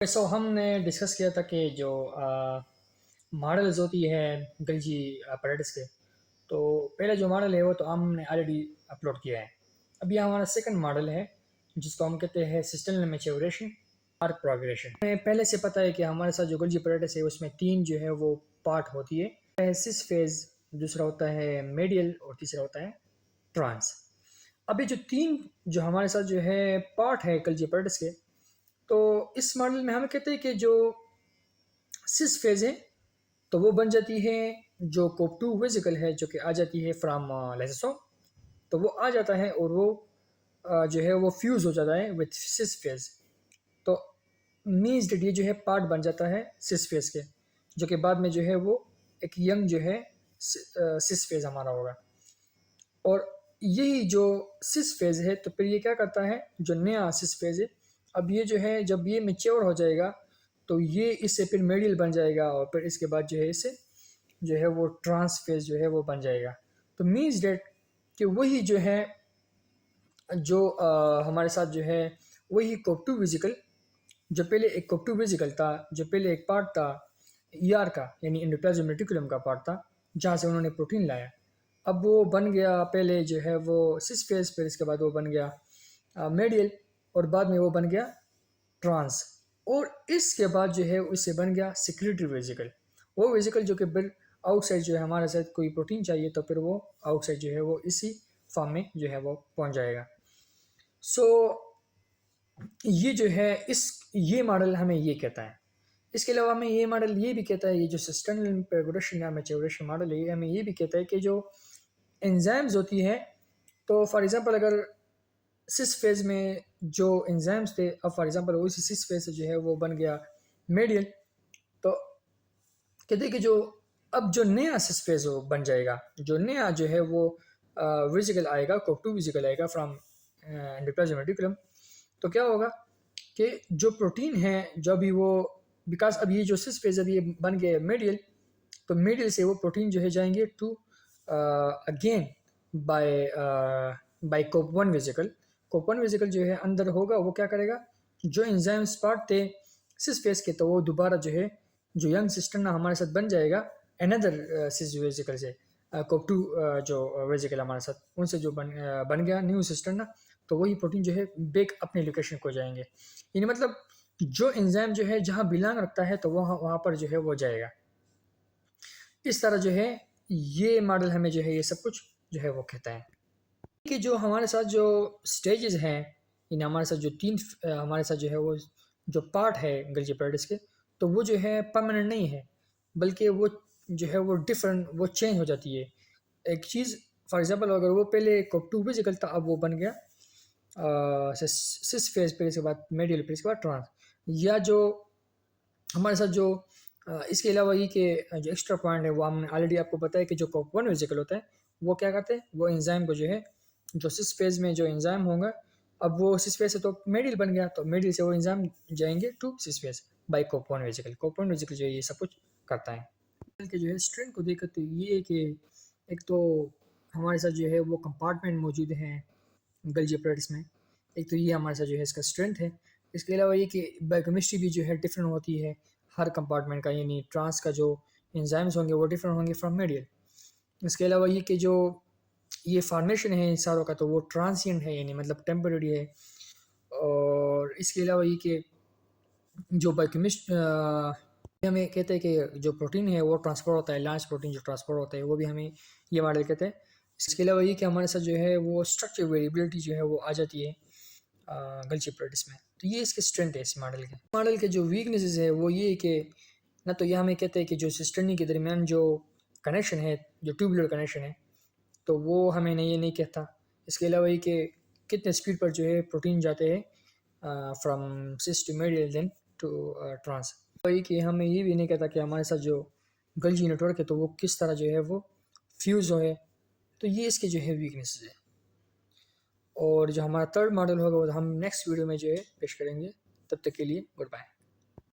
सो हमने डिस्कस किया था कि जो मॉडल्स होती है गलजी पैराडाइस के। तो पहला जो मॉडल है वो तो हमने ऑलरेडी अपलोड किया है। अब ये हमारा सेकंड मॉडल है जिसको हम कहते हैं सिस्टम मैच्योरेशन और प्रोग्रेशन। हमें पहले से पता है कि हमारे साथ जो गलजी पैराडाइस है उसमें तीन जो है वो पार्ट होती है, सिस फेज, दूसरा होता है मेडियल और तीसरा होता है ट्रांस। अभी जो तीन जो हमारे साथ जो है पार्ट है गलजी पैराडाइस के, तो इस मॉडल में हम कहते हैं कि जो सिस फेज है तो वो बन जाती है जो कोप टू वेजिकल है जो कि आ जाती है फ्राम लाइसोसोम। तो वो आ जाता है और वो जो है वो फ्यूज़ हो जाता है विथ सिस फेज। तो मीन्स डेट ये जो है पार्ट बन जाता है सिस फेज के, जो कि बाद में जो है वो एक यंग जो है सिस फेज हमारा होगा। और यही जो सिस फेज है तो फिर ये क्या करता है, जो नया सिस फेज है, अब ये जो है जब ये मेच्योर हो जाएगा तो ये इससे फिर मेडियल बन जाएगा और फिर इसके बाद जो है इससे जो है वो ट्रांस फेज जो है वो बन जाएगा। तो मीन्स डेट कि वही जो है जो हमारे साथ जो है वही कोप टू वेजिकल, जो पहले एक कोप टू वेजिकल था, जो पहले एक पार्ट था ईआर का यानी एंडोप्लाज्म रेटिकुलम का पार्ट था जहाँ से उन्होंने प्रोटीन लाया। अब वो बन गया पहले जो है वो सिस फेज, फिर इसके बाद वो बन गया मेडियल और बाद में वो बन गया ट्रांस। और इसके बाद जो है उससे बन गया सिक्रेटरी वेजिकल, वो वेजिकल जो कि बिल आउटसाइड जो है हमारे साथ कोई प्रोटीन चाहिए तो फिर वो आउटसाइड जो है वो इसी फॉर्म में जो है वो पहुंच जाएगा। सो ये जो है ये मॉडल हमें ये कहता है। इसके अलावा हमें ये मॉडल ये भी कहता है, ये जो सस्टेनेबल प्रोग्रेशन या मैच्योरेशन मॉडल है, ये हमें ये भी कहता है कि जो एंजाइम्स होती है, तो फॉर एग्जांपल अगर सिस फेज में जो एंजाइम्स थे, अब फॉर एग्जांपल उसी सिस फेज से जो है वो बन गया मेडियल, तो कहते हैं कि जो अब जो नया सिस फेज हो बन जाएगा, जो नया जो है वो वेजिकल आएगा, कोप टू वेजिकल आएगा फ्रॉम एंडोप्लाज्म रेटिकुलम। तो क्या होगा कि जो प्रोटीन है जो अभी वो, बिकॉज अब ये जो सिस फेज अभी बन गया मेडियल, तो मिडिल से वो प्रोटीन जो है जाएंगे to again by by COP one vesicle. COP one vesicle जो है अंदर होगा, वो क्या करेगा, जो एंजाइम्स पार्ट थे सिस फेज के, तो वो दोबारा जो है जो यंग सिस्टर ना हमारे साथ बन जाएगा अनदर सिस वेजिकल से, कोप टू जो वेजिकल हमारे साथ उनसे जो बन गया न्यू सिस्टर ना, तो वही प्रोटीन जो है बेक अपने लोकेशन को जाएंगे। यानी मतलब जो एंजाइम जो है जहाँ बिलोंग रखता है तो वहाँ वहाँ पर जो है वो जाएगा। इस तरह जो है ये मॉडल हमें जो है ये सब कुछ जो है वो कहता है कि जो हमारे साथ जो स्टेजेस हैं, यानी हमारे साथ जो तीन हमारे साथ जो है वो जो पार्ट है गलजी पैराडाइस के, तो वो जो है परमानेंट नहीं है, बल्कि वो जो है वो डिफरेंट, वो चेंज हो जाती है। एक चीज़ फॉर एग्जांपल अगर वो पहले कोप टू वेजिकल था, अब वो बन गया सिस फेज, फिर इसके बाद मेडियल, फिर इसके बाद ट्रांस। या जो हमारे साथ जो इसके अलावा ये कि जो एक्स्ट्रा पॉइंट है वो हमने ऑलरेडी आपको बताया कि जो कोप वन वेजिकल होता है वो क्या करते हैं, वो एंजाइम को जो है जो सिस फेज में जो एंजाइम होगा, अब वो सिस फेज से तो मेडियल बन गया, तो मेडियल से वो एंजाइम जाएंगे to cis phase by COP one vesicle. COP one vesicle जो है ये सब कुछ करता है। के जो है स्ट्रेंथ को देखकर तो ये है कि एक तो हमारे साथ जो है वो कंपार्टमेंट मौजूद हैं गलजी पैराडाइस में, एक तो ये हमारे साथ जो है इसका स्ट्रेंथ है। इसके अलावा ये कि बायोकेमिस्ट्री भी जो है डिफरेंट होती है हर कंपार्टमेंट का, यानी ट्रांस का जो एंजाइम्स होंगे वो डिफरेंट होंगे फ्रॉम मेडियल। इसके अलावा ये कि जो ये फार्मेशन है इन सारों का तो वो ट्रांसिएंट है, यानी मतलब टेम्पररी है। और इसके अलावा ये कि जो बायोकेमिस्ट हमें कहते हैं कि जो प्रोटीन है वो ट्रांसफर होता है, लार्ज प्रोटीन जो ट्रांसफर होता है वो भी हमें ये मॉडल कहते हैं। इसके अलावा ये कि हमारे साथ जो है वो स्ट्रक्चर वेरिएबिलिटी जो है वो आ जाती है गलजी पैराडाइस में। तो ये इसके स्ट्रेंथ है इस मॉडल के जो वीकनेसेस है वो ये है कि ना तो ये हमें कहते हैं कि जो सिस्टर्नी के दरमियान जो कनेक्शन है, जो ट्यूबुलर कनेक्शन है, तो वो हमें नहीं, ये नहीं कहता। इसके अलावा ये कि कितने स्पीड पर जो है प्रोटीन जाते हैं from cis to medial then to trans. वही कि हमें ये भी नहीं कहता कि हमारे साथ जो गलजी नेटवर्क है तो वो किस तरह जो है वो फ्यूज़ हो है। तो ये इसके जो है वीकनेसेस है। और जो हमारा थर्ड मॉडल होगा वो हम नेक्स्ट वीडियो में जो है पेश करेंगे। तब तक के लिए गुड बाय।